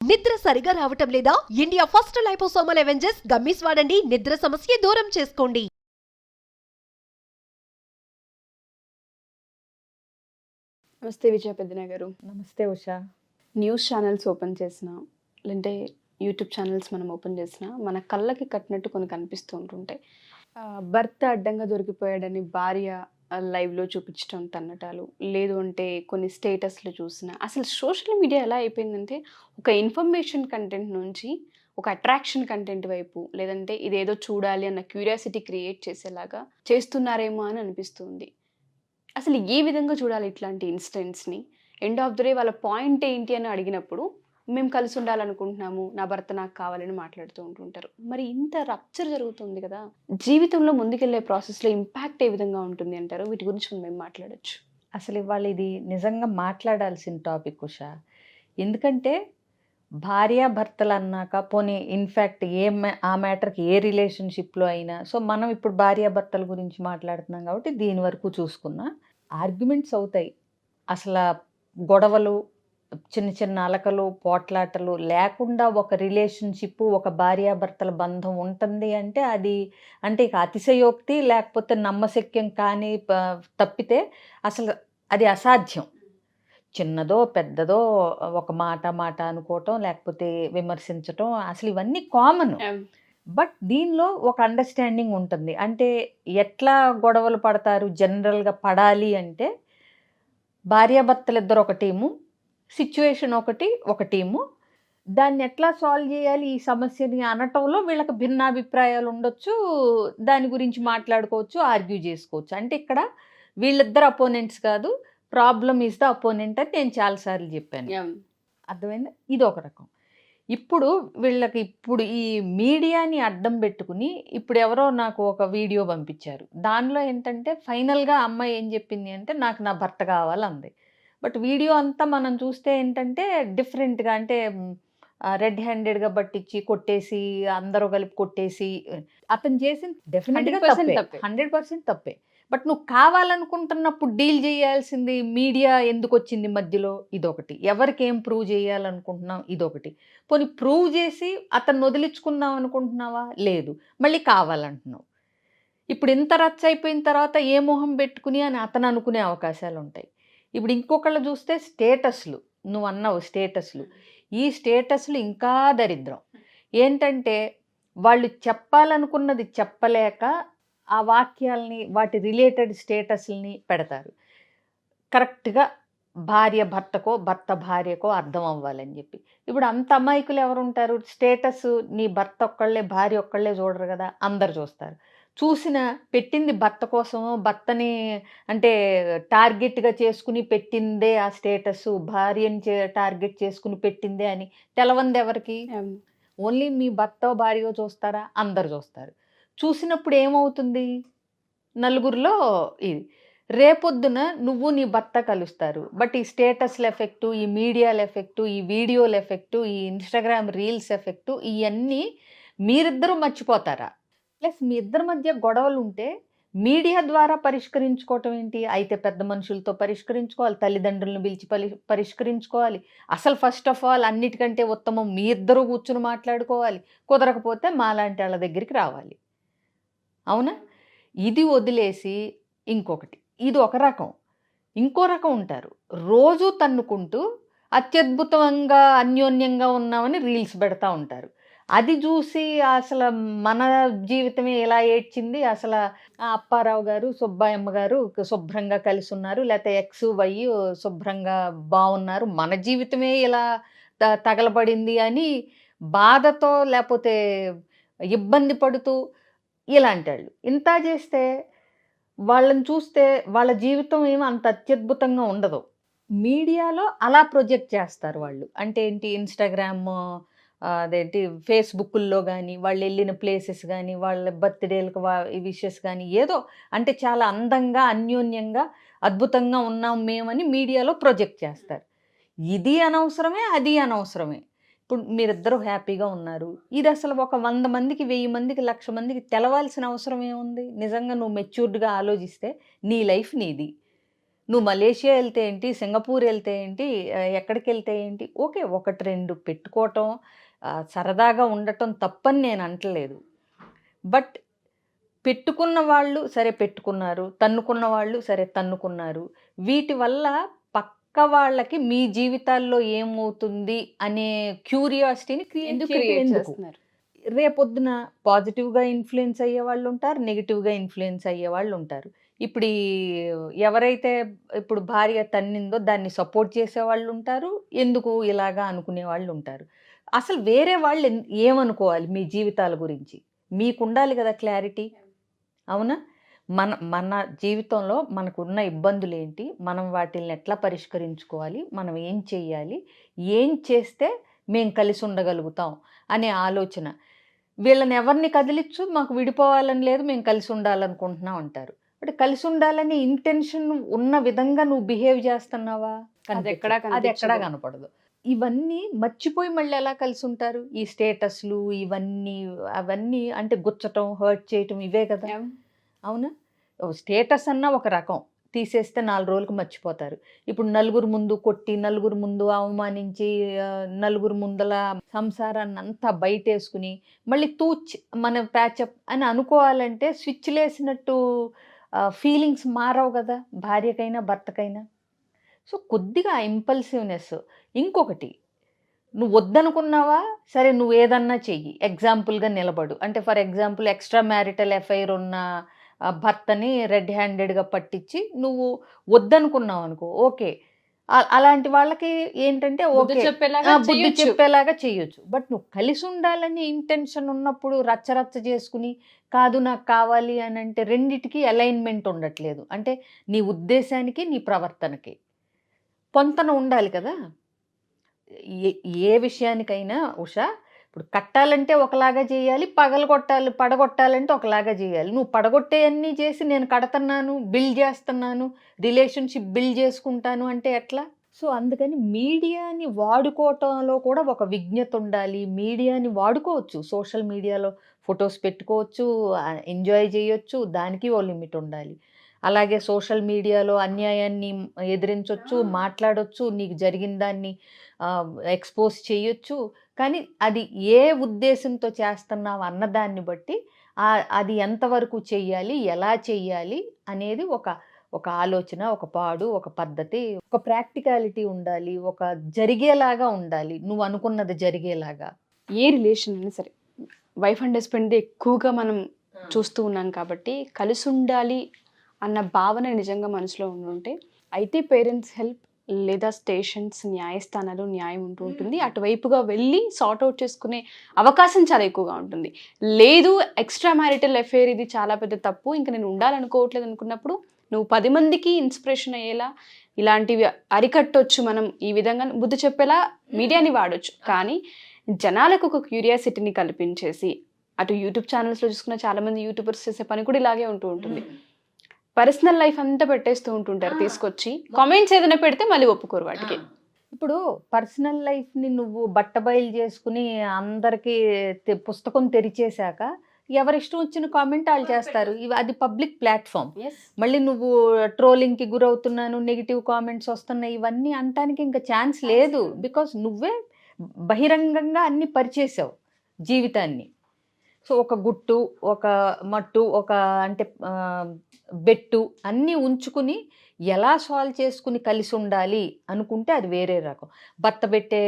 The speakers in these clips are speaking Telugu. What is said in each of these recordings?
నిద్ర సరిగా రావటం లేదా? India first liposomal Avengers gummies వాడండి. నిద్ర సమస్య దూరం చేసుకోండి. నమస్తే విజయ పెద్దన గారు. నమస్తే ఉషా. న్యూస్ ఛానల్స్ ఓపెన్ చేసిన లేదంటే యూట్యూబ్ ఛానల్స్ మనం ఓపెన్ చేసిన మన కళ్ళకి కట్టినట్టు కొన్ని కనిపిస్తూ ఉంటుంటాయి. భర్త అడ్డంగా దొరికిపోయాడని భార్య లైవ్లో చూపించడం తన్నటాలు, లేదు అంటే కొన్ని స్టేటస్లు చూసిన. అసలు సోషల్ మీడియా ఎలా అయిపోయిందంటే ఒక ఇన్ఫర్మేషన్ కంటెంట్ నుంచి ఒక అట్రాక్షన్ కంటెంట్ వైపు, లేదంటే ఇదేదో చూడాలి అన్న క్యూరియాసిటీ క్రియేట్ చేసేలాగా చేస్తున్నారేమో అని అనిపిస్తుంది. అసలు ఏ విధంగా చూడాలి ఇట్లాంటి ఇన్సిడెంట్స్ని? ఎండ్ ఆఫ్ ద డే వాళ్ళ పాయింట్ ఏంటి అని అడిగినప్పుడు మేము కలిసి ఉండాలనుకుంటున్నాము, నా భర్త నాకు కావాలని మాట్లాడుతూ ఉంటుంటారు. మరి ఇంత రప్చర్ జరుగుతుంది కదా, జీవితంలో ముందుకెళ్లే ప్రాసెస్లో ఇంపాక్ట్ ఏ విధంగా ఉంటుంది అంటారు? వీటి గురించి మేము మాట్లాడచ్చు. అసలు ఇవాళ ఇది నిజంగా మాట్లాడాల్సిన టాపిక్ ఉషా. ఎందుకంటే భార్యాభర్తలు అన్నాక పోనీ ఇన్ఫ్యాక్ట్ ఆ మ్యాటర్కి ఏ రిలేషన్షిప్లో అయినా, సో మనం ఇప్పుడు భార్యాభర్తల గురించి మాట్లాడుతున్నాం కాబట్టి దీని వరకు చూసుకున్నా ఆర్గ్యుమెంట్స్ అవుతాయి. అసలు గొడవలు, చిన్న చిన్న అలకలు, పోట్లాటలు లేకుండా ఒక రిలేషన్షిప్, ఒక భార్యాభర్తల బంధం ఉంటుంది అంటే అది అంటే ఇక అతిశయోక్తి లేకపోతే నమ్మశక్యం కానీ తప్పితే అసలు అది అసాధ్యం. చిన్నదో పెద్దదో ఒక మాట అనుకోవటం లేకపోతే విమర్శించటం అసలు ఇవన్నీ కామన్. బట్ దీనిలో ఒక అండర్స్టాండింగ్ ఉంటుంది. అంటే ఎట్లా గొడవలు పడతారు జనరల్గా పడాలి అంటే, భార్యాభర్తలు ఇద్దరు ఒక టీము, సిచ్యువేషన్ ఒక టీము, దాన్ని ఎట్లా సాల్వ్ చేయాలి ఈ సమస్యని అనటంలో వీళ్ళకి భిన్నాభిప్రాయాలు ఉండొచ్చు, దాని గురించి మాట్లాడుకోవచ్చు, ఆర్గ్యూ చేసుకోవచ్చు. అంటే ఇక్కడ వీళ్ళిద్దరు అపోనెంట్స్ కాదు, ప్రాబ్లమ్ ఈజ్ ద అపోనెంట్ అని నేను చాలాసార్లు చెప్పాను. అర్థమైందా? ఇది ఒక రకం. ఇప్పుడు వీళ్ళకి ఈ మీడియాని అడ్డం పెట్టుకుని ఇప్పుడు ఎవరో నాకు ఒక వీడియో పంపించారు. దానిలో ఏంటంటే ఫైనల్గా అమ్మాయి ఏం చెప్పింది అంటే, నాకు నా భర్త కావాలంది. బట్ వీడియో అంతా మనం చూస్తే ఏంటంటే డిఫరెంట్గా, అంటే రెడ్ హ్యాండెడ్గా పట్టించి కొట్టేసి, అందరూ కలిపి కొట్టేసి, అతను చేసింది డెఫినెట్గా 100% తప్పే. బట్ నువ్వు కావాలనుకుంటున్నప్పుడు డీల్ చేయాల్సింది మీడియా ఎందుకు వచ్చింది మధ్యలో? ఇదొకటి. ఎవరికి ఏం ప్రూవ్ చేయాలనుకుంటున్నావు? ఇదొకటి. పోనీ ప్రూవ్ చేసి అతను వదిలించుకుందాం అనుకుంటున్నావా? లేదు, మళ్ళీ కావాలంటున్నావు. ఇప్పుడు ఇంత రచ్చ అయిపోయిన తర్వాత ఏ మొహం పెట్టుకుని అని అతను అనుకునే అవకాశాలు ఉంటాయి. ఇప్పుడు ఇంకొకళ్ళు చూస్తే స్టేటస్లు, నువ్వు అన్నావు స్టేటస్లు, ఈ స్టేటస్లు ఇంకా దరిద్రం. ఏంటంటే వాళ్ళు చెప్పాలనుకున్నది చెప్పలేక ఆ వాక్యాలని, వాటి రిలేటెడ్ స్టేటస్ని పెడతారు. కరెక్ట్గా భార్య భర్తకో, భర్త భార్యకో అర్థం అవ్వాలని చెప్పి. ఇప్పుడు అంత అమాయకులు ఎవరు ఉంటారు? స్టేటస్ నీ భర్త ఒక్కళ్ళే, భార్య ఒక్కళ్ళే చూడరు కదా, అందరు చూస్తారు. చూసిన పెట్టింది భర్త కోసమో, భర్తని అంటే టార్గెట్గా చేసుకుని పెట్టిందే ఆ స్టేటస్, భార్యని టార్గెట్ చేసుకుని పెట్టిందే అని తెలవంది ఎవరికి? ఓన్లీ మీ భర్త భార్యో చూస్తారా? అందరు చూస్తారు. చూసినప్పుడు ఏమవుతుంది? నలుగురిలో ఇది. రేపొద్దున నువ్వు నీ భర్త కలుస్తారు. బట్ ఈ స్టేటస్ల ఎఫెక్టు, ఈ మీడియాల ఎఫెక్టు, ఈ వీడియోల ఎఫెక్టు, ఈ ఇన్స్టాగ్రామ్ రీల్స్ ఎఫెక్టు, ఇవన్నీ మీరిద్దరూ మర్చిపోతారా? ప్లస్ మీ ఇద్దరి మధ్య గొడవలు ఉంటే మీడియా ద్వారా పరిష్కరించుకోవటం ఏంటి? అయితే పెద్ద మనుషులతో పరిష్కరించుకోవాలి, తల్లిదండ్రులను పిలిచి పరిష్కరించుకోవాలి. అసలు ఫస్ట్ ఆఫ్ ఆల్ అన్నిటికంటే ఉత్తమం మీ ఇద్దరు కూర్చుని మాట్లాడుకోవాలి. కుదరకపోతే మాలాంటి వాళ్ళ దగ్గరికి రావాలి. అవునా? ఇది వదిలేసి ఇంకొకటి, ఇది ఒక రకం. ఇంకో రకం ఉంటారు, రోజు తన్నుకుంటూ అత్యద్భుతంగా అన్యోన్యంగా ఉన్నామని రీల్స్ పెడతా ఉంటారు. అది చూసి అసలు మన జీవితమే ఎలా ఏడ్చింది, అసలు అప్పారావు గారు, సుబ్బాయమ్మ గారు శుభ్రంగా కలిసి ఉన్నారు, లేకపోతే ఎక్స్ వై శుభ్రంగా బాగున్నారు, మన జీవితమే ఇలా తగలబడింది అని బాధతో లేకపోతే ఇబ్బంది పడుతూ ఇలాంటి వాళ్ళు ఇంత చేస్తే వాళ్ళని చూస్తే వాళ్ళ జీవితం ఏమో అంత అత్యద్భుతంగా ఉండదు. మీడియాలో అలా ప్రొజెక్ట్ చేస్తారు వాళ్ళు. అంటే ఏంటి, ఇన్స్టాగ్రామ్, అదేంటి ఫేస్బుక్ల్లో కానీ, వాళ్ళు వెళ్ళిన ప్లేసెస్ కానీ, వాళ్ళ బర్త్డేలకు విషెస్ కానీ, ఏదో అంటే చాలా అందంగా అన్యోన్యంగా అద్భుతంగా ఉన్నాం మేమని మీడియాలో ప్రొజెక్ట్ చేస్తారు. ఇది అనవసరమే, అది అనవసరమే. ఇప్పుడు మీరిద్దరూ హ్యాపీగా ఉన్నారు, ఇది అసలు ఒక 100 మందికి, 1000 మందికి, 1,00,000 మందికి తెలవాల్సిన అవసరం ఏముంది? నిజంగా నువ్వు మెచ్యూర్డ్గా ఆలోచిస్తే నీ లైఫ్ నీది, నువ్వు మలేషియా వెళ్తే ఏంటి, సింగపూర్ వెళ్తే ఏంటి, ఎక్కడికి వెళ్తే ఏంటి, ఓకే 1-2 పెట్టుకోవటం సరదాగా ఉండటం తప్పని నేను అంటలేదు. బట్ పెట్టుకున్న వాళ్ళు సరే పెట్టుకున్నారు, తన్నుకున్న వాళ్ళు సరే తన్నుకున్నారు. వీటి వల్ల పక్క వాళ్ళకి మీ జీవితాల్లో ఏమవుతుంది అనే క్యూరియాసిటీని ఎందుకు క్రియేట్ క్రియేట్ ఎందుకు? చేస్తున్నారు? రేపొద్దున పాజిటివ్గా ఇన్ఫ్లుయెన్స్ అయ్యే వాళ్ళు ఉంటారు, నెగిటివ్గా ఇన్ఫ్లుయెన్స్ అయ్యే వాళ్ళు ఉంటారు. ఇప్పుడు ఎవరైతే ఇప్పుడు భార్య తన్నిందో దాన్ని సపోర్ట్ చేసే వాళ్ళు ఉంటారు, ఎందుకు ఇలాగా అనుకునే వాళ్ళు ఉంటారు. అసలు వేరే వాళ్ళు ఏమనుకోవాలి మీ జీవితాల గురించి? మీకు ఉండాలి కదా క్లారిటీ, అవునా? మన జీవితంలో మనకున్న ఇబ్బందులు ఏంటి, మనం వాటిని ఎట్లా పరిష్కరించుకోవాలి, మనం ఏం చేయాలి, ఏం చేస్తే మేము కలిసి ఉండగలుగుతాం అనే ఆలోచన. వీళ్ళని ఎవరిని కదిలించు, మాకు విడిపోవాలని లేదు, మేము కలిసి ఉండాలనుకుంటున్నాం అంటారు. అంటే కలిసి ఉండాలని ఇంటెన్షన్ ఉన్న విధంగా నువ్వు బిహేవ్ చేస్తున్నావా? అది ఎక్కడా అది ఎక్కడా కనిపించదు. కనపడదు. ఇవన్నీ మర్చిపోయి మళ్ళీ ఎలా కలిసి ఉంటారు? ఈ స్టేటస్లు ఇవన్నీ అవన్నీ అంటే గుచ్చటం, హర్ట్ చేయటం ఇవే కదా, అవునా? స్టేటస్ అన్న ఒక రకం, తీసేస్తే 4 రోజులకు మర్చిపోతారు. ఇప్పుడు నలుగురు ముందు కొట్టి, నలుగురు ముందు అవమానించి, నలుగురు ముందల సంసారాన్ని అంతా బయటేసుకుని మళ్ళీ మన ప్యాచప్ అని అనుకోవాలంటే స్విచ్లు వేసినట్టు ఫీలింగ్స్ మారవు కదా భార్యకైనా భర్తకైనా. సో కొద్దిగా ఇంపల్సివ్నెస్. ఇంకొకటి, నువ్వు వద్దనుకున్నావా సరే నువ్వు ఏదన్నా చెయ్యి, ఎగ్జాంపుల్గా నిలబడు. అంటే for example extra marital affair ఉన్న భర్తని రెడ్ హ్యాండెడ్గా పట్టించి నువ్వు వద్దనుకున్నావు అనుకో, ఓకే అలాంటి వాళ్ళకి ఏంటంటే బుద్ధి ఓకే చెప్పేలాగా బుద్ధి చెయ్యొచ్చు. చెప్పేలాగా చేయొచ్చు. బట్ నువ్వు కలిసి ఉండాలని ఇంటెన్షన్ ఉన్నప్పుడు రచ్చరచ్చ చేసుకుని కాదు నాకు కావాలి అని అంటే రెండిటికి అలైన్మెంట్ ఉండట్లేదు. అంటే నీ ఉద్దేశానికి నీ ప్రవర్తనకి పొంతన ఉండాలి కదా. ఏ విషయానికైనా ఉషా, ఇప్పుడు కట్టాలంటే ఒకలాగా చేయాలి, పడగొట్టాలంటే ఒకలాగా చేయాలి. నువ్వు పడగొట్టేవన్నీ చేసి నేను కడుతున్నాను, బిల్డ్ చేస్తున్నాను, రిలేషన్షిప్ బిల్డ్ చేసుకుంటాను అంటే ఎట్లా? సో అందుకని మీడియాని వాడుకోవటంలో కూడా ఒక విజ్ఞత ఉండాలి. మీడియాని వాడుకోవచ్చు, సోషల్ మీడియాలో ఫొటోస్ పెట్టుకోవచ్చు, ఎంజాయ్ చేయొచ్చు, దానికి ఓ లిమిట్ ఉండాలి. అలాగే సోషల్ మీడియాలో అన్యాయాన్ని ఎదిరించవచ్చు, మాట్లాడొచ్చు, నీకు జరిగిన దాన్ని ఎక్స్పోజ్ చేయొచ్చు. కానీ అది ఏ ఉద్దేశంతో చేస్తున్నావు అన్నదాన్ని బట్టి అది ఎంతవరకు చెయ్యాలి, ఎలా చెయ్యాలి అనేది ఒక ఆలోచన, ఒక పాడు, ఒక పద్ధతి, ఒక ప్రాక్టికాలిటీ ఉండాలి, ఒక జరిగేలాగా ఉండాలి, నువ్వు అనుకున్నది జరిగేలాగా. ఏ రిలేషన్ అయినా సరే వైఫ్ అండ్ హస్బెండ్ ఎక్కువగా మనం చూస్తూ ఉన్నాం కాబట్టి కలిసి ఉండాలి అన్న భావన నిజంగా మనసులో ఉండుంటే అయితే పేరెంట్స్ హెల్ప్ లేదా స్టేషన్స్, న్యాయస్థానాలు న్యాయం ఉంటూ ఉంటుంది. అటువైపుగా వెళ్ళి సార్ట్ అవుట్ చేసుకునే అవకాశం చాలా ఎక్కువగా ఉంటుంది. లేదు ఎక్స్ట్రా మ్యారిటల్ అఫేర్ ఇది చాలా పెద్ద తప్పు, ఇంకా నేను ఉండాలనుకోవట్లేదు అనుకున్నప్పుడు నువ్వు 10 మందికి ఇన్స్పిరేషన్ అయ్యేలా ఇలాంటివి అరికట్టొచ్చు. మనం ఈ విధంగా బుద్ధి చెప్పేలా మీడియాని వాడొచ్చు. కానీ జనాలకు ఒక క్యూరియాసిటీని కల్పించేసి, అటు యూట్యూబ్ ఛానల్స్లో చూసుకున్న చాలామంది యూట్యూబర్స్ చేసే పని కూడా ఇలాగే ఉంటూ ఉంటుంది. పర్సనల్ లైఫ్ అంతా పెట్టేస్తూ ఉంటుంటారు తీసుకొచ్చి, కామెంట్స్ ఏదైనా పెడితే మళ్ళీ ఒప్పుకోరు వాటికి. ఇప్పుడు పర్సనల్ లైఫ్ని నువ్వు బట్టబయలు చేసుకుని అందరికీ పుస్తకం తెరిచేశాక ఎవరిష్టం వచ్చిన కామెంట్ వాళ్ళు చేస్తారు. అది పబ్లిక్ ప్లాట్ఫామ్. మళ్ళీ నువ్వు ట్రోలింగ్కి గురవుతున్నాను, నెగిటివ్ కామెంట్స్ వస్తున్నాయి, ఇవన్నీ అనటానికి ఇంకా ఛాన్స్ లేదు. బికాస్ నువ్వే బహిరంగంగా అన్ని పరిచేసావు జీవితాన్ని. సో ఒక గుట్టు, ఒక మట్టు, ఒక అంటే బెట్టు అన్నీ ఉంచుకుని ఎలా సాల్వ్ చేసుకుని కలిసి ఉండాలి అనుకుంటే అది వేరే రకం. భర్త పెట్టే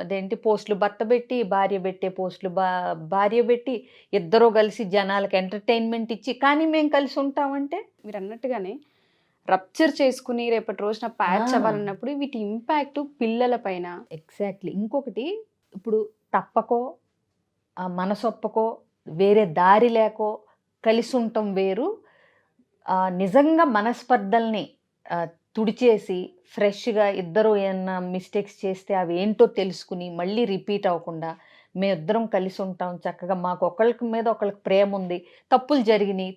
అదేంటి పోస్టులు భర్త పెట్టి, భార్య పెట్టే పోస్టులు భార్య పెట్టి, ఇద్దరూ కలిసి జనాలకు ఎంటర్టైన్మెంట్ ఇచ్చి కానీ మేము కలిసి ఉంటామంటే మీరు అన్నట్టుగానే రప్చర్ చేసుకుని రేపటి రోజున ప్యాచ్ అవ్వాలన్నప్పుడు వీటి ఇంపాక్ట్ పిల్లల పైన. ఎగ్జాక్ట్లీ. ఇంకొకటి, ఇప్పుడు తప్పకో మనసొప్పకో వేరే దారి లేకో కలిసి ఉండటం వేరు. నిజంగా మనస్పర్ధల్ని తుడిచేసి ఫ్రెష్గా ఇద్దరు ఏమన్నా మిస్టేక్స్ చేస్తే అవి ఏంటో తెలుసుకుని మళ్ళీ రిపీట్ అవ్వకుండా మేమిద్దరం కలిసి ఉంటాం చక్కగా, మాకు ఒకళ్ళకి మీద ఒకళ్ళకి ప్రేమ ఉంది, తప్పులు జరిగినాయి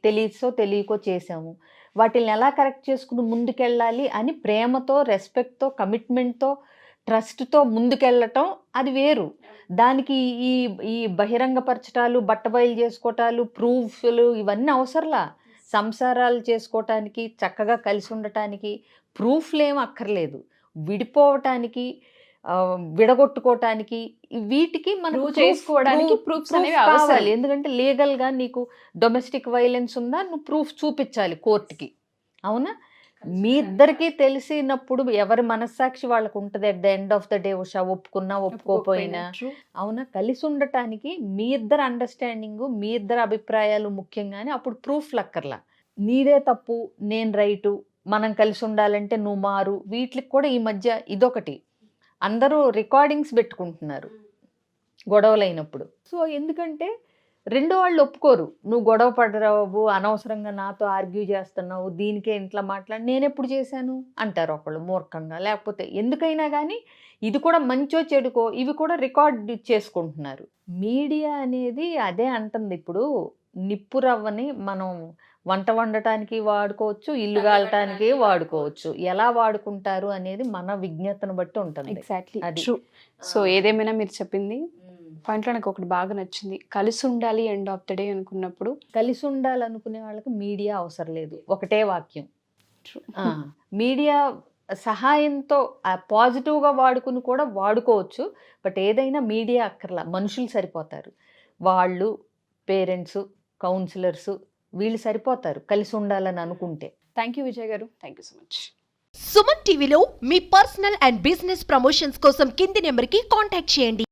తెలియకో చేసాము, వాటిని ఎలా కరెక్ట్ చేసుకుని ముందుకెళ్ళాలి అని ప్రేమతో, రెస్పెక్ట్తో, కమిట్మెంట్తో, ట్రస్ట్తో ముందుకెళ్ళటం అది వేరు. దానికి ఈ బహిరంగపరచటాలు, బట్టబయలు చేసుకోవటాలు, ప్రూఫ్లు ఇవన్నీ అవసరంలా. సంసారాలు చేసుకోవటానికి, చక్కగా కలిసి ఉండటానికి ప్రూఫ్లు ఏం అక్కర్లేదు. విడిపోవటానికి, విడగొట్టుకోవటానికి వీటికి మనకు Prove చేసుకోవడానికి proofs అనేవి అవసరం. కావాలి. ఎందుకంటే లీగల్గా నీకు డొమెస్టిక్ వైలెన్స్ ఉందా, నువ్వు ప్రూఫ్ చూపించాలి కోర్టుకి. అవునా? మీ ఇద్దరికీ తెలిసినప్పుడు ఎవరి మనస్సాక్షి వాళ్ళకు ఉంటుంది. At the end of the day Usha, ఒప్పుకున్నా ఒప్పుకోపోయినా. True. అవునా? కలిసి ఉండటానికి మీ ఇద్దరు అండర్స్టాండింగ్, మీ ఇద్దరు అభిప్రాయాలు ముఖ్యంగానే అప్పుడు ప్రూఫ్ లక్కర్లా. నీదే తప్పు, నేను రైటు, మనం కలిసి ఉండాలంటే నువ్వు మారు. వీటికి కూడా ఈ మధ్య ఇదొకటి, అందరూ రికార్డింగ్స్ పెట్టుకుంటున్నారు గొడవలైనప్పుడు. సో ఎందుకంటే రెండో వాళ్ళు ఒప్పుకోరు. నువ్వు గొడవ పడరావు, అనవసరంగా నాతో ఆర్గ్యూ చేస్తున్నావు, దీనికే ఇంట్లో మాట్లాడి, నేను ఎప్పుడు చేశాను అంటారు ఒకళ్ళు మూర్ఖంగా. లేకపోతే ఎందుకైనా కానీ ఇది కూడా మంచో చెడుకో ఇవి కూడా రికార్డ్ చేసుకుంటున్నారు. మీడియా అనేది అదే అంటుంది. ఇప్పుడు నిప్పు రవ్వని మనం వంట వండటానికి వాడుకోవచ్చు, ఇల్లు కాలటానికి వాడుకోవచ్చు. ఎలా వాడుకుంటారు అనేది మన విజ్ఞతను బట్టి ఉంటుంది. ఎగ్జాక్ట్లీ అది. ట్రూ. సో ఏదేమైనా మీరు చెప్పింది పాయింట్లో నాకు ఒకటి బాగా నచ్చింది. కలిసి ఉండాలి ఎండ్ ఆఫ్ ద డే అనుకున్నప్పుడు. కలిసి ఉండాలనుకునే వాళ్ళకి మీడియా అవసరం లేదు. ఒకటే వాక్యం. True. మీడియా సహాయంతో పాజిటివ్గా వాడుకుని కూడా వాడుకోవచ్చు. బట్ ఏదైనా మీడియా అక్కర్లా, మనుషులు సరిపోతారు. వాళ్ళు పేరెంట్స్, కౌన్సిలర్స్ వీళ్ళు సరిపోతారు కలిసి ఉండాలని అనుకుంటే. థ్యాంక్ యూ విజయ్ గారు, thank you so much. Suman టీవీలో మీ పర్సనల్ అండ్ బిజినెస్ ప్రమోషన్స్ కోసం కింది నెంబర్కి కాంటాక్ట్ చేయండి.